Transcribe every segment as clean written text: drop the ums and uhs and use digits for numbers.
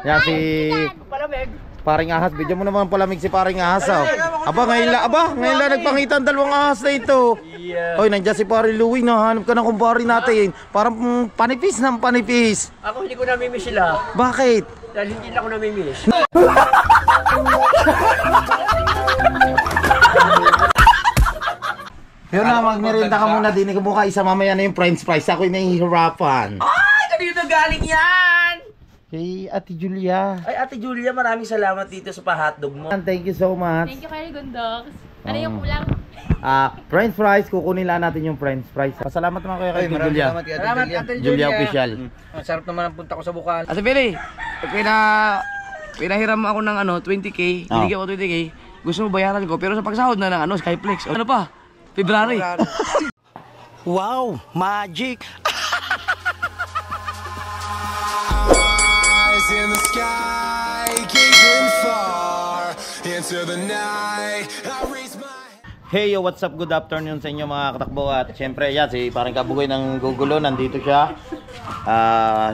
Yan si Palamig. Paring Ahas. Bigyan mo naman palamig si Paring Ahas. Ngayon lang nagpangita ang dalawang ahas na ito. Hoy, nandiyan si Paring Louie. Nahanap ka ng kumpare natin. Parang panipis ng panipis. Ako hindi ko namimiss sila. Bakit? Dahil hindi na ako namimiss. Pero na, magmerienda ka muna din. Ikaw mukha isa mamaya na yung french fries. Ako'y nahihirapan. Ay, kanino galing yan? Hey, Ate Julia. Ay, Ate Julia, maraming salamat dito sa pa-hotdog mo. Thank you so much. Thank you kay Gondox. Ano yung kulang? French fries. Kukunin lang natin yung french fries. Pasalamat naman kayo kay Ate Julia. Salamat, Ate Julia. Julia Official. Sarap naman ang punta ko sa Bukal. Ate Billy, pinahiram ako ng 20k, binigyan ko 20k. Gusto mo bayaran ko, pero sa pagsahod na ng Skyflex. Ano pa? February. Wow, magic! Eyes in the sky, gazing far into the night. I raise my Hey yo, what's up? Good afternoon sa inyo mga katakbo. At syempre yan, si parang kabugoy ng gugulo, nandito siya.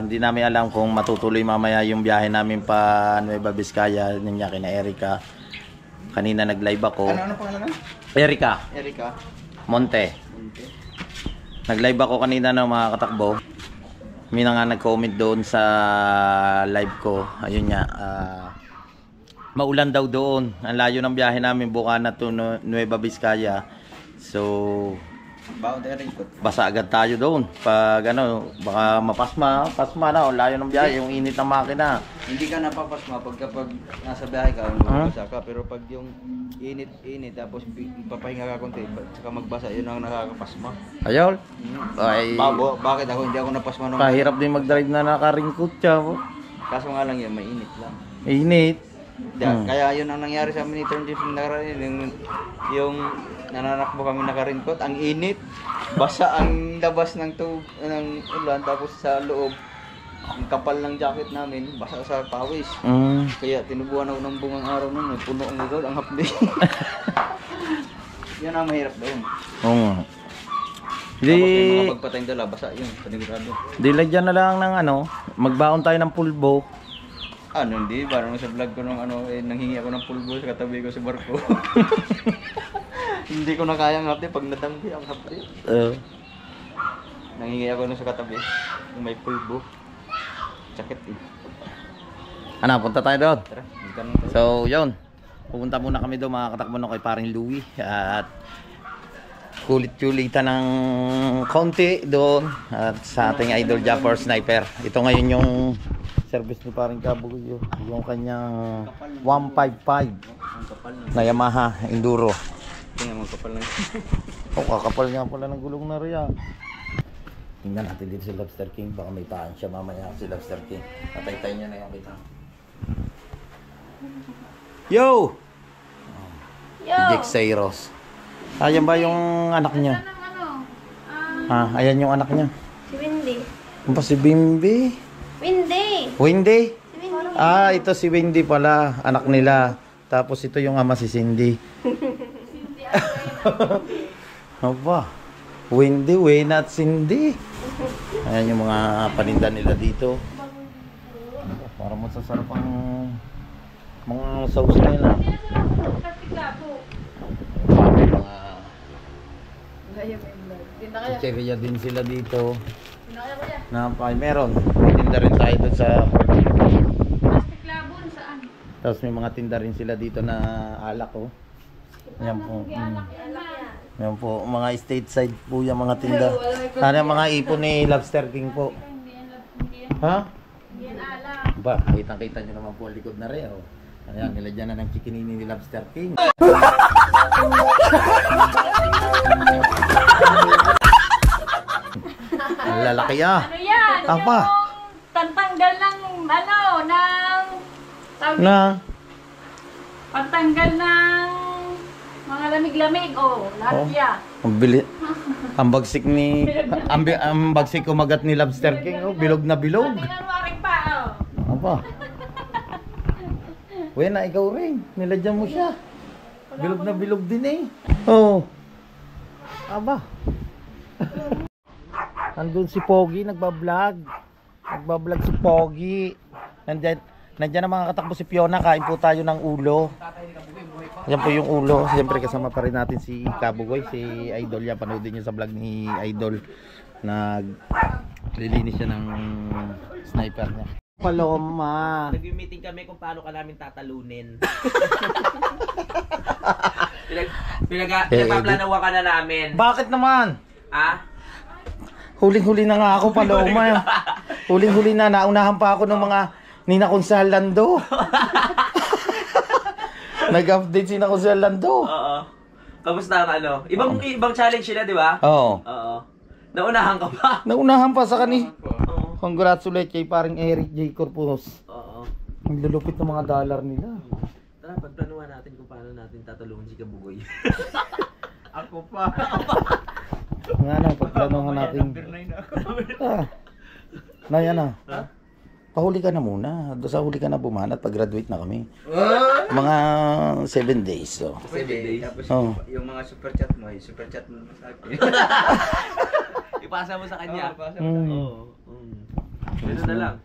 Hindi namin alam kung matutuloy mamaya yung biyahe namin pa Nueva Vizcaya niya kina Erica. Kanina nag-live ako. Ano pangalan? Erica Monte. Nag-live ako kanina ng mga katakbo. May na nga nag-comment doon sa live ko. Ayun nga, maulan daw doon. Ang layo ng biyahe namin, Bukana to Nueva Vizcaya. So, basa agad tayo doon. Pag baka pasma na. Ang layo ng biyahe, yung init ng makina. Hindi ka napapasma pag nasa biyahe ka, magbasa ka. Pero pag yung init, tapos papahinga ka konti, saka magbasa, yun ang nakakapasma. Ayol? Ay, Bakit ako hindi ako napasma nung... kahirap din mag-drive na nakaringkot siya. Kaso nga lang yun, may init lang. Init. Kaya yun ang nangyari sa amin ni Turn James yung nananakbo kami nakaringkot, ang init, basa ang labas ng ulan, tapos sa loob, ang kapal ng jacket namin, basa sa pawis. Kaya tinubuan ako ng bungang araw nun, puno ang ugal, ang hapdi. Yan ang mahirap doon. Oo nga. Tapos may mga pagpatayong dala, basa yun, panigurado. Di lagyan na lang ng magbaon tayo ng pulbo. Hindi, parang sa vlog ko nung nanghingi ako ng pulbo sa katabi ko sa barko. Hindi ko na kayang hapdi pag nadampi ang hapdi. Nanghingi ako nung sa katabi, yung may pulbo. Sakit eh. Punta tayo doon. Tara, tayo. So, yun. Pupunta muna kami doon mga katakbo kay Paring Louie. At kulit-kulitan ng konti doon. At sa ating idol Japper Sniper. Ito ngayon yung service ni Paring Kabugoy. Yung kanyang 155 na Yamaha Enduro. Tingnan mo, kapal na. Kakapal nga pala ng gulong na riyan. Tingnan natin dito si Lobster King. Baka may paan siya mamaya si Lobster King. Natay-tay niya na yung kita. Yo! Jack Sayros. Ayan ba yung anak niya? Ayan yung anak niya. Si Wendy. Ano ba si Bimbi? Wendy? Si Wendy. Ito si Wendy pala. Anak nila. Tapos ito yung ama si Cindy. Aba. Wendy, Wena at Cindy. Ayan yung mga paninda nila dito. Para masasarap ang mga sauce nila. Mga chicheria din sila dito. Meron. Tinda rin tayo doon sa tapos may mga tinda rin sila dito na alak Ayan po. Ayan po, mga stateside po yung mga tinda. Sana mga ipon ni Lobster King po. Ha? Ba, kitang-kita nyo naman po ang likod na rin. Ayan, nilagyan na ng chikinini ni Lobster King. Ang lalaki Ano yan? Apa? Pantanggal ng pantanggal ng mga lamig-lamig. Lahat yan. Ang bagsik ni ang bagsik kumagat ni Lobster King, bilog na bilog. Tinanwaring pa, Apa? Wena, ikaw rin. Nilagyan mo siya. Bilog na bilog din Aba. Andun si Pogi, nagbablog. Nagbablog si Pogi. Nandiyan na mga katakbo si Fiona, kain po tayo ng ulo. Yan po yung ulo. Siyempre kasama pa rin natin si Kabugoy, si Idol yan. Panoodin nyo sa vlog ni Idol. Naglilinis siya ng sniper niya. Paloma. Nag-meeting kami kung paano ka namin tatalunin. Pinagpaplanawa ka na namin. Bakit naman? Ha? Huling-huli na nga ako, Paloma. Huling-huli na. Naunahan pa ako ng mga Nina Consal Lando. Nag-update si Nina Consal Lando. Oo. Kamusta ang ano? Ibang challenge sila, di ba? Oo. Oo. Naunahan ka pa. Naunahan pa sa kani. Oo. Congratulate kay paring Eric J. Corpus. Oo. Ang lulupit ng mga dollar nila. Tara, pagplanuhan natin kung paano natin tatulungan si Kabugoy. Ako pa. Nga na, pagplanuhan natin. Na yan na. Pahuli ka na muna. Doon sa huli ka na bumanat pag graduate na kami. Mga 7 days. So. 7 days. Tapos yung mga super chat mo sa akin. Ipasa mo sa kanya. Mm. Oo. Ito na lang.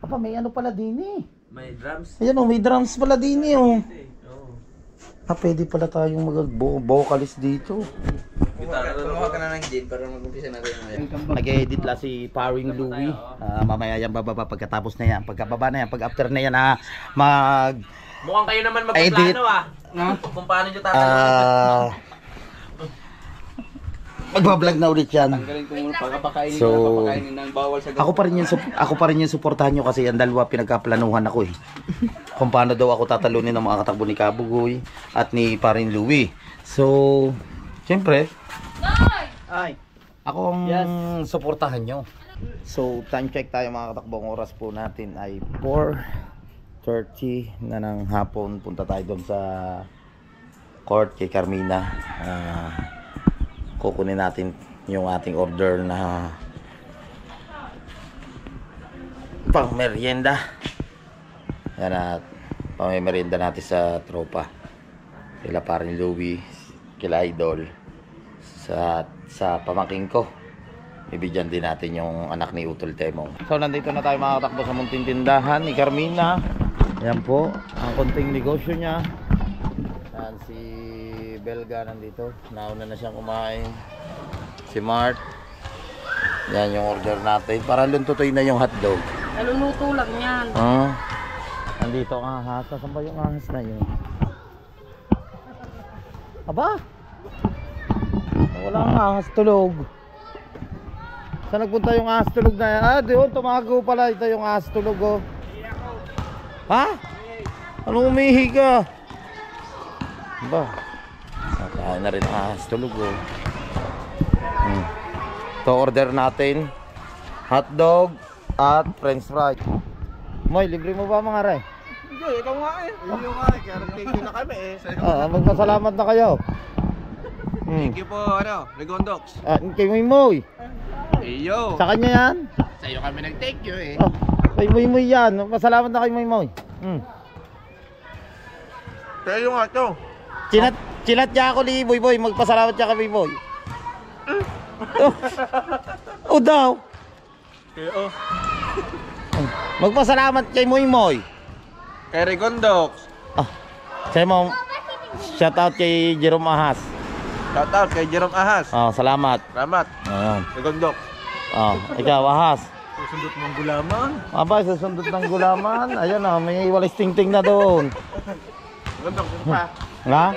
Apa, may ano pala din eh. May drums. Ayan o, may drums pala din eh oh. Oo. Pwede pala tayong mag-vocalist dito. Kumuha ka na ng gin para mag-umpisa natin ngayon. Nag-edit lang si Paring Louie. Mamaya yan bababa pagkatapos na yan. Pagkababa na yan, pag after na yan Mukhang kayo naman Edit. magpaplano Kung paano nyo tatulungan. Magbablog na ulit yan. Tanggalin ko muna pagkapakainin So, napapakainin ng bawal sa Ako pa rin yung suportahan nyo kasi ang dalawa pinagkaplanuhan ako eh. Kung paano daw ako tatalunin ng mga katakbo ni Kabugoy at ni Paring Louie. So, siyempre, ako ang suportahan nyo. So, time check tayo mga katakbo. Ang oras po natin ay 4:30 na ng hapon. Punta tayo doon sa court kay Carmina. Kukunin natin yung ating order na pang merienda. Yan at pang merienda natin sa tropa. Kila Paring Louie, kila Idol. Sa pamangking ko. Ibigyan din natin yung anak ni Utol Temong. So nandito na tayo mga katakbo sa munting tindahan ni Carmina. Yan po, ang konting negosyo niya. Yan si Belga nandito. Nauna na siyang kumain. Si Mart. Yan yung order natin. Para luntutoy na yung hotdog. Naluluto lang yan. Nandito ang ahas. Saan ba yung ahas na yun? Aba? Wala ang ahas tulog. Saan nagpunta yung ahas tulog na yan? Doon, tumago pala. Ito yung ahas tulog oh. Ha? Anong umihi ka? Ba? Nakain na rin ang ahas tulog oh. Ito order natin hotdog at french fry. Moy, libre mo ba mga ray? Hindi, ikaw nga eh. Hindi nga eh. Kaya nag-thank na kami eh. Magpasalamat na kayo. Thank you po, Regondox. Kay Moy. Iyo. Sa kanya yan? Sa iyo kami nag-thank you eh. Kay Moy yan. Pasalamat na kay Moy. Sa iyo nga to. Chinat niya ako ni Boy. Magpasalamat niya kay Boy. O daw. Magpasalamat kay Moy. Kay Regondox. Sa'yo mo, shout out kay Jerome Ahas. Shout out kay Jerome Ahas. Salamat. Salamat. Ayan. Regondox. Ikaw Ahas. Susundot ng gulaman. Aba, susundot ng gulaman. Ayan may walis ting-ting na doon. Regondox, pa. Nga?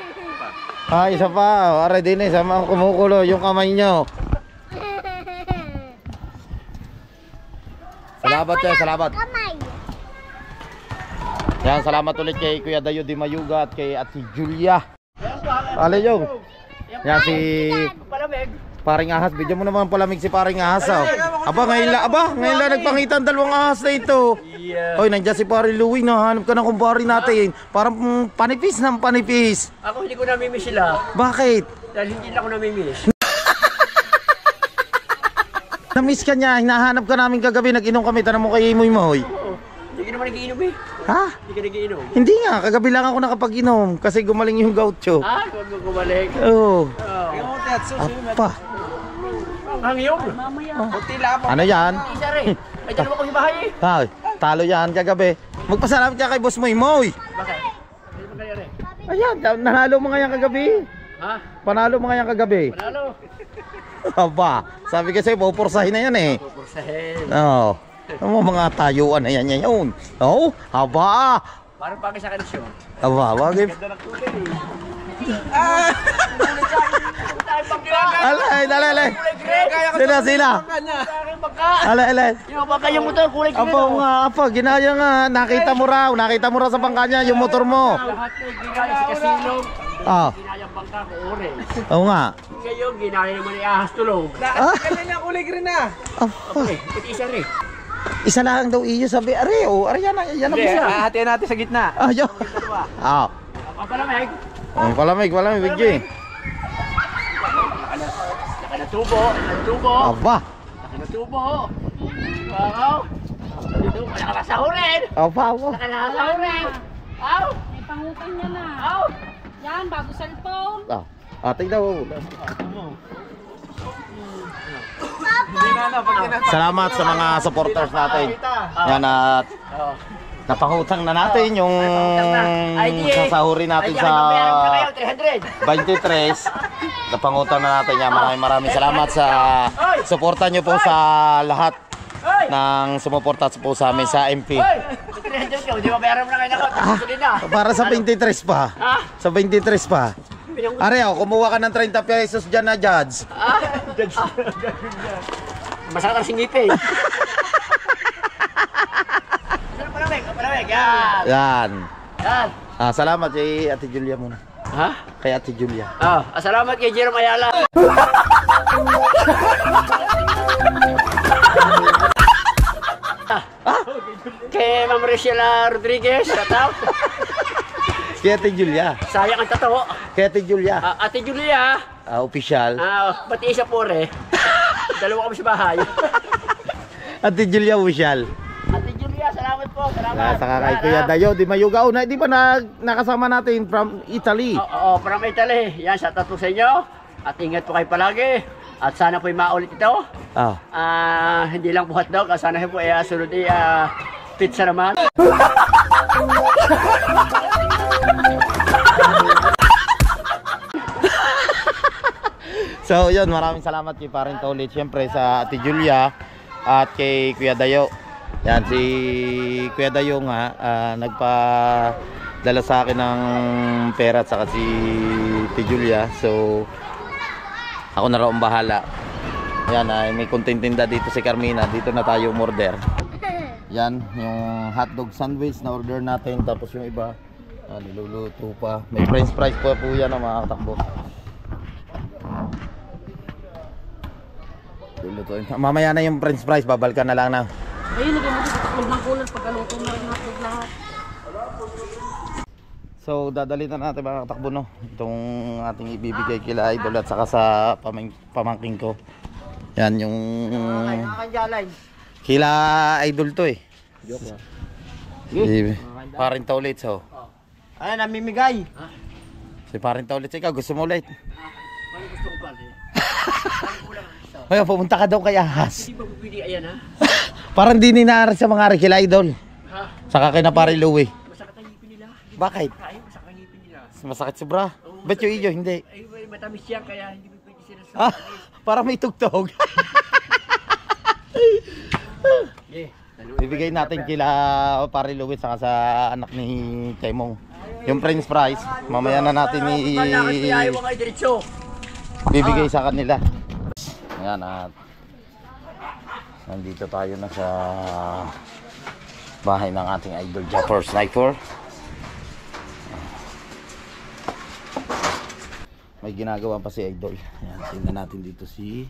Isa pa. Aray din sama kumukulo yung kamay nyo. Salamat kayo, salamat. Yan, salamat ulit kay Kuya Dayo Di Mayuga at kay Ate Julia. Yung. Yan si Paring Ahas. Bigyan mo naman palamig si Paring Ahas. Ngayon lang nagpangita ang dalawang ahas na ito. Hoy, nandiyan si Paring Louie. Nahanap ka ng kumpare natin. Parang panipis ng panipis. Ako hindi ko namimiss sila. Bakit? Dahil hindi na ako namimiss. Na-miss ka niya. Hinahanap ka namin kagabi. Nag-inom kami. Tanong mo kay Moy. Hindi ka naman nagiinom eh. Ha? Hindi ka nagiinom. Hindi nga. Kagabi lang ako nakapag-inom. Kasi gumaling yung gaucho. Huwag mo kumalik. Oo. Oh. Apa. Ang hangyo. Kunti lang. Ano yan? Isa rin. Ay, dalawa ko sa bahay eh. Talo yan kagabi. Magpasalamat ka kay Boss Moy Moy. Bakit? Ano ba kaya rin? Ayan, nanalo mo nga yan kagabi. Ha? Panalo mo nga yan kagabi. Panalo. Aba, sabi kasi pupursahin na yan eh. Pupursahin. Oo. Ano mga tayuan na yan yun. Oo, haba. Parang bagay sa kondisyon. Aba, wagay. Alay, alay. Sila. Alay. Yung baka yung motor kulay green. Apa, ginaya nga. Nakita mo raw sa bangka niya yung motor mo. Lahat ay ginaya sa kasilong. Ah, Ginaya ang bangka ko orange. oo nga. Ngayon ginaya naman ni ahas tulog. Kanya kulay green na. Okay, ito isa rin. Isa lang daw iyo sabi. Are, yan ang isa. Hatiyan natin sa gitna. Ayaw. Ah. Ang palamig. Palamig, Biggie. Nakatubo. Aba. Nakatubo. Wow. Dito, wala ka sahurin. Aba. Nakasahurin. Aw. May pangutang niya na. Aw. Yan, bago cellphone. Ating daw. Hindi na, pag Salamat sa mga supporters natin. Yan at napangutang na natin yung sasahurin natin sa 23. Napangutang na natin yan. Maraming salamat sa suporta nyo po sa lahat ng sumuporta po sa amin sa MP. 300 ka, hindi mo bayaran mo na kayo na ko. Para sa 23 pa. Sa 23 pa. Are, kumuha ka ng 30 pesos dyan na judge. Masakit ang singipin. Palamig. Yan. Salamat kay Ate Julia muna. Ha? Kay Ate Julia. Salamat kay Jerome Ayala. Kay Ma'am Rachela Rodriguez, shout out. Kay Ate Julia. Sayang ang tato. Kay Ate Julia. Ate Julia, Official. pati isa po rin. Dalawa kami sa bahay. Ate Julia official. Ate Julia, salamat po. Salamat. Saka kay Kuya Dayo, di mayugaw na. Di ba nakasama natin from Italy? Oo, from Italy. Yan, shout out po sa inyo. At ingat po kayo palagi. At sana po'y maulit ito. Hindi lang po hotdog. Sana po sunod pizza naman. So yun, maraming salamat kay Paring Tolit. Siyempre sa Ate Julia at kay Kuya Dayo. Yan, si Kuya Dayo nga nagpadala sa akin ng pera at saka si Ate Julia. So ako na raw ang bahala. Yan, may kontintinda dito si Carmina. Dito na tayo umorder. Yan, yung hotdog sandwich na order natin. Tapos yung iba, niluluto pa. May french fries po yan mga katakbo. Lulutuin. Mamaya na yung french fries, babalikan na lang na. Ayun, lagyan mo dito taklog ng kulay. Pagkaluto na rin hotdog lahat. So dadali na natin mga katakbo no, itong ating ibibigay kila Idol at saka sa pamangking ko. Yan yung kila Idol to eh. Joke lang. Paring Tolit so. Ay, namimigay. Si Paring Tolit, ikaw gusto mo ulit? Paano gusto ko pala? Ay, pupunta ka daw kay Ahas. Hindi ba pwede ayan ha? Parang di ninaaral sa mga kila Idol. Saka kay na Paring Louie. Masakit ang ngipin nila. Bakit? Ay, masakit ang ngipin nila. Masakit sobra. Bet yung iyo, hindi. Ay, matamis yan kaya hindi pwede sila sa... Parang may tugtog. Yeah. Bibigay natin kila Pare Louie saka sa anak ni Temong. Yung french fries, mamaya na natin bibigay sa kanila. Ayan at nandito tayo na sa bahay ng ating Idol Japper Sniper. May ginagawa pa si Idol. Ayan, tingnan natin dito si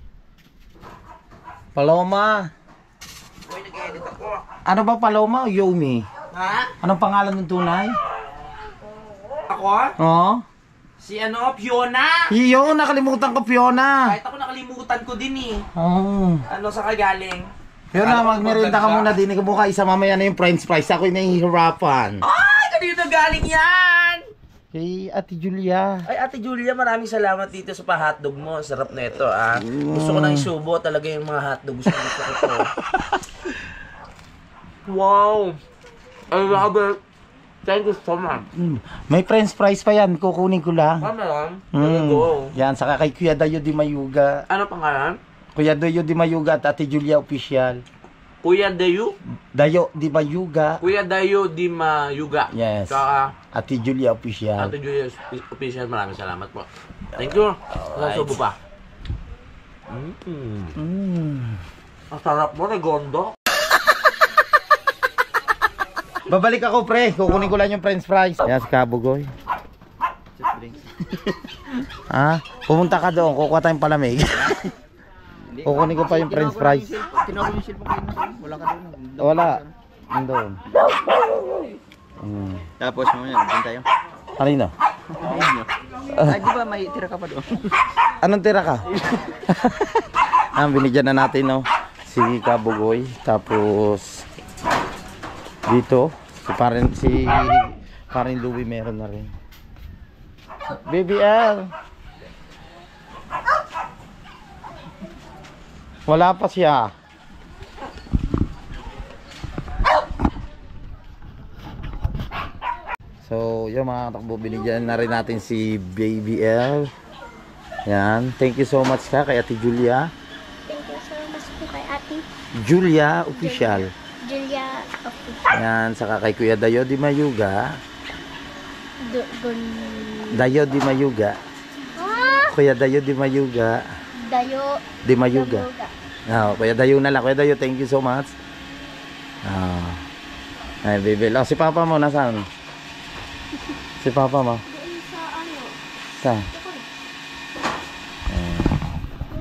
Paloma. Ano ba Paloma o Yomi? Ha? Anong pangalan ng tunay? Ako? Oo. Si Fiona. Yun, nakalimutan ko Fiona. Kahit ako nakalimutan ko din eh. Oo. Ano sa kagaling? Pero na magmerienda ka muna din. Ikaw mukha isa mamaya na yung french fries. Ako'y nahihirapan. Ay, kanito galing yan? Kay Ate Julia. Ay, Ate Julia, maraming salamat dito sa pa-hotdog mo. Ang sarap na ito, ah. Gusto ko nang isubo talaga yung mga hotdog. Gusto ko to. Wow! I love it. Thank you so much. May french fries pa yan, kukunin ko lang. Meron? Go. Yan, saka kay Kuya Dayo Di Mayuga. Ano pangalan? Kuya Dayo Di Mayuga at Ate Julia Official. Kuya Dayo? Dayo Di Mayuga. Kuya Dayo Di Mayuga. Yes. Saka Ate Julia Official. Ate Julia Official, maraming salamat po. Thank you. Nasubo pa. Ang sarap mo, Regondo. Babalik ako, pre. Kukunin ko lang yung french fries. Yan, si Kabugoy. Ha? Pumunta ka doon. Kukuha tayong palamig. Kukunin ko pa yung french fries. Kinuha ko yung cellphone kayo na. Wala ka doon. Wala. Doon. Tapos mamaya, doon tayo. Kanino? Ay, di ba may tira ka pa doon? Anong tira ka? Binigyan na natin, no? Si Kabugoy. Tapos dito si Parin Louie meron na rin. Baby L. Wala pa siya. So, yung mga katakbo, binigyan na rin natin si Baby L. Yan. Thank you so much ka kay Ate Julia. Thank you so much po kay Ate Julia Official. Julia of Yan, saka kay Kuya Dayo Di Mayuga. Dayo Di Mayuga. Kuya Dayo Di Mayuga. Dayo Di Mayuga. Kuya Dayo na lang. Kuya Dayo, thank you so much. Ay, baby. Si Papa mo, nasaan? Si Papa mo? Sa ano? Saan?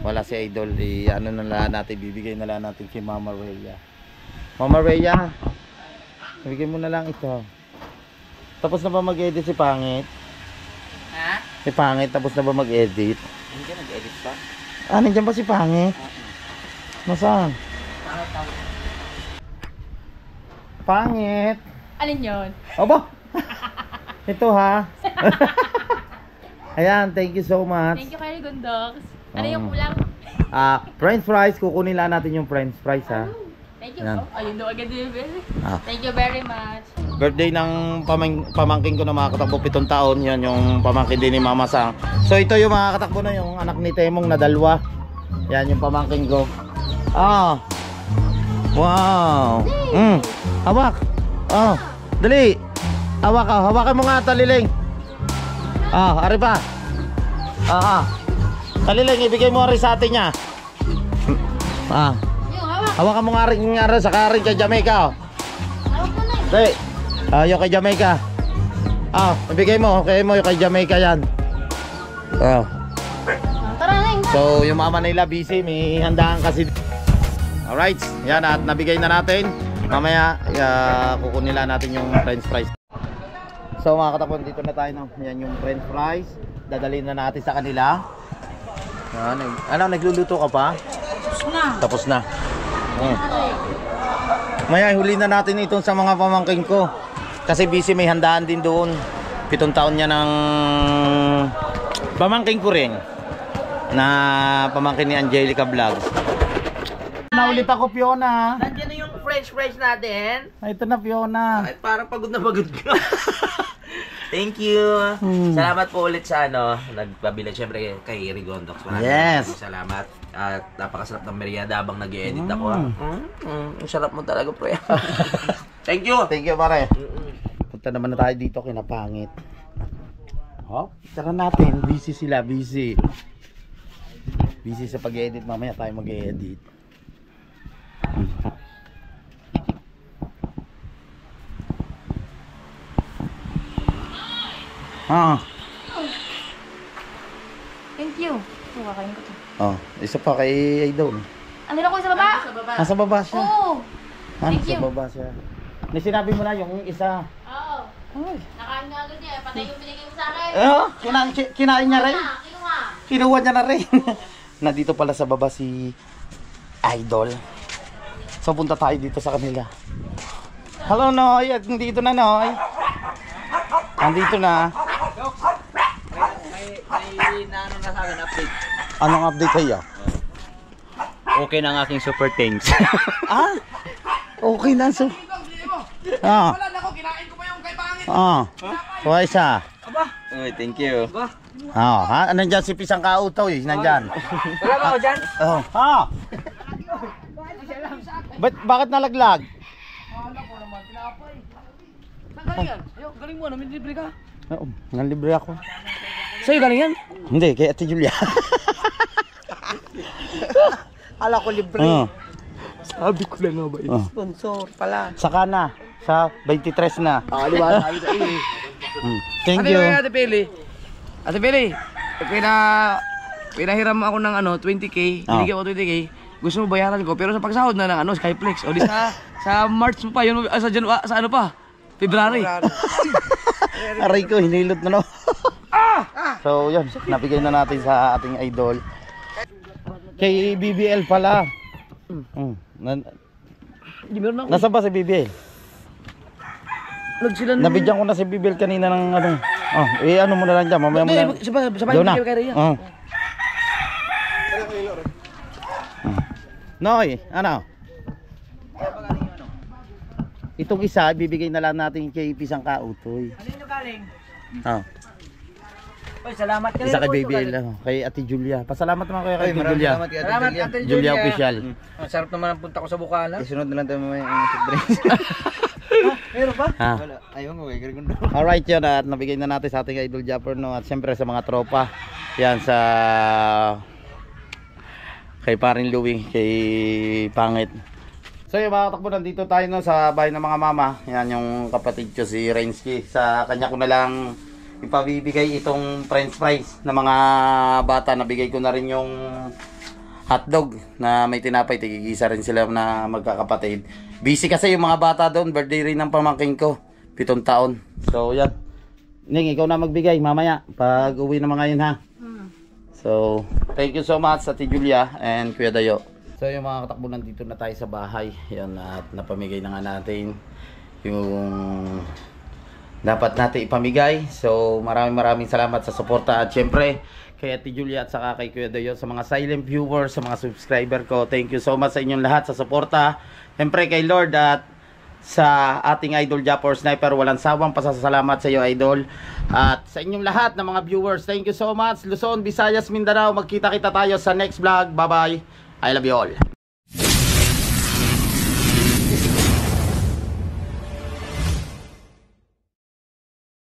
Wala si Idol. Ano na lang natin, bibigay na lang natin kay Mama Rhea. Mama Rhea, bigay mo na lang ito. Tapos na ba mag-edit si Pangit? Ha? Si Pangit, tapos na ba mag-edit? Hindi ka nag-edit pa? Nandiyan ba si Pangit? Nasaan? Pangit! Alin yun? Aba! Ito ha. Ayan, thank you so much. Thank you kay Gondox. Ano yung kulang? French fries, kukunin lang natin yung french fries ha. Thank you Yan. po. Ayun daw agad din. Ah. Thank you very much. Birthday ng pamangkin ko na mga katakbo, 7 taon. Yan yung pamangkin din ni Mama Sang. So ito yung mga katakbo na yung anak ni Temong na dalawa. Yan yung pamangkin ko. Wow. Hawak. Dali. Hawak ka. Hawakan mo nga, Taliling. Ari pa. Taliling, ibigay mo rin sa atin niya. Hawakan mo nga rin sa rin kay Jamaica. Dali. Yung kay Jamaica. Ibigay mo yung kay Jamaica yan. So, yung mama nila busy, may handaan kasi. Alright, yan at nabigay na natin. Mamaya, kukunin lang natin yung french fries. So mga katakon, dito na tayo. No? Yan yung french fries. Dadalhin na natin sa kanila. Ano, nagluluto ka pa? Tapos na. Maya, huli na natin ito sa mga pamangkin ko. Kasi busy, may handaan din doon. 7 taon niya ng pamangkin ko rin. Na pamangkin ni Angelica Vlogs. Naulit ako, Fiona. Nandiyan na yung french fries natin. Ito na, Fiona. Ay, parang pagod na pagod ka. Thank you. Salamat po ulit sa nagpabilan syempre kay Rigondox. Maraming salamat. At napakasarap ng merienda habang nag-edit ako. Ang sarap mo talaga, pre. Thank you. Thank you, pare. Punta naman na tayo dito, kinapangit. Tara natin. Busy sila, busy. Busy sa pag-edit. Mamaya tayo mag-edit. Thank you. Kakain ko to. Isa pa kay Idol. Andun ako sa baba? Nasa baba siya. Oo. Thank you. Nasa baba siya. Sinabi mo na yung isa. Oo. Nakain nga agad niya. Patay yung binigay mo sa akin. Kinain niya rin. Kinuha. Kinuha niya na rin. Nandito pala sa baba si Idol. So punta tayo dito sa kanila. Hello Noy, nandito na Noy. Nandito na. May naano na sa akin update. Anong update sa'yo? Okay na ang aking super thanks. Okay na so. Kuha isa. Uy, thank you. Nandyan si Pisang Kautoy, nandyan. Wala ba ako dyan? Bakit nalaglag? Galing mo, namin libre ka. Oo, nanlibre ako. Sa'yo galing yan? Hindi, kay Ate Julia. Ala ko libre. Sabi ko lang nga ba, sponsor pala. Saka na, sa 23 na. Thank Ate you. Ate Pili, pinahiram ako ng 20k, binigyan ko 20k. Gusto mo bayaran ko, pero sa pagsahod na ng Skyflex. O di sa March mo pa, yun, sa ano pa? February. Aray ko, hinilot na no. So yun, nabigay na natin sa ating idol. Kay BBL pala. Nasa ba si BBL? Nabigyan ko na si BBL kanina ng ano. Ano mo na lang dyan, mamaya mo na. Sabay na. kayo yan. Noy, ano? Itong isa, bibigay na lang natin kay Pisang Kautoy. Kanino galing? Oy, salamat ka Isa kay BBL, kay Ate Julia. Pasalamat naman kayo kay Ate Julia. Salamat, Ate Julia official. Sarap naman ang punta ko sa Bukala. Isunod na lang tayo mamaya ang soft drinks. Meron ba? Wala. Ayun ko, kay Gregor. Alright yun, at nabigay na natin sa ating idol Japper, no? At siyempre sa mga tropa. Yan sa kay Paring Louie, kay Pangit. So yung mga katakbo, nandito tayo no, sa bahay ng mga mama. Yan yung kapatid ko si Rainsky. Sa kanya ko na lang ipabibigay itong french fries na mga bata. Nabigay ko na rin yung hotdog na may tinapay. Tigigisa rin sila na magkakapatid. Busy kasi yung mga bata doon. Birthday rin ng pamangking ko. 7 taon. So yan. Ning, ikaw na magbigay mamaya pag uwi na mga yun ha. So thank you so much Ate Julia and Kuya Dayo. So yung mga katakbo, nandito na tayo sa bahay. Yan, at napamigay na nga natin yung dapat natin ipamigay. So maraming salamat sa suporta. At syempre kay Ate Julia at saka kay Kuya Dayo, sa mga silent viewers, sa mga subscriber ko, thank you so much sa inyong lahat sa suporta. Syempre kay Lord at sa ating idol Japper Sniper, walang sawang pasasalamat sa iyo idol. At sa inyong lahat ng mga viewers, thank you so much. Luzon, Visayas, Mindanao, magkita-kita tayo sa next vlog. Bye bye, I love you all.